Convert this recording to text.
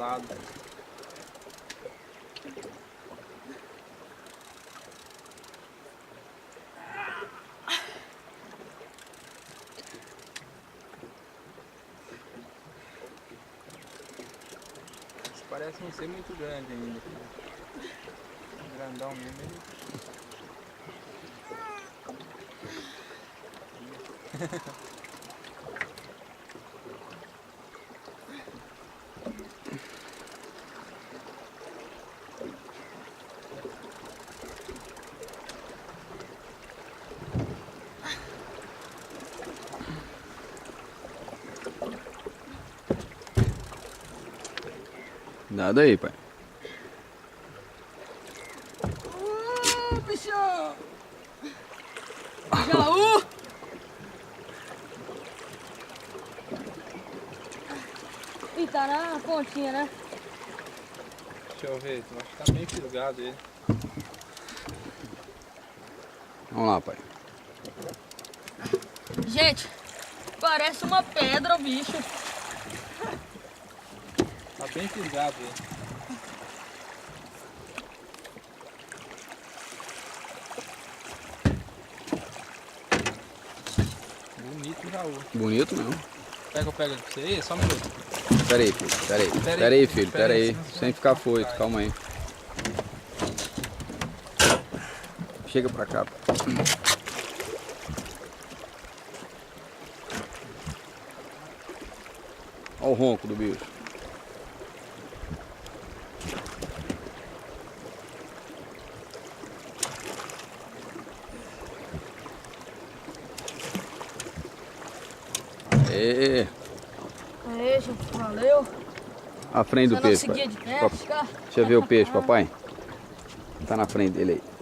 lado. Esse parece não ser muito grande ainda. Grandão mesmo ele. Nada aí, pai. Bichão! Jaú! E tá na pontinha, né? Deixa eu ver, eu acho que tá bem fisgado ele. Vamos lá, pai. Gente, parece uma pedra o bicho. Tá bem fisgado ele. Bonito o jaú. Bonito mesmo. Quer que eu pegue ele pra você aí? Só um minuto. Pera aí, filho. Pera aí, filho. Pera aí. Sem ficar foito. Calma aí. Chega pra cá. Olha o ronco do bicho. Aê. Aí, gente, valeu. À frente do Você não peixe, pai. seguia de perto, cara? Deixa eu ver o peixe, papai. Tá na frente dele aí.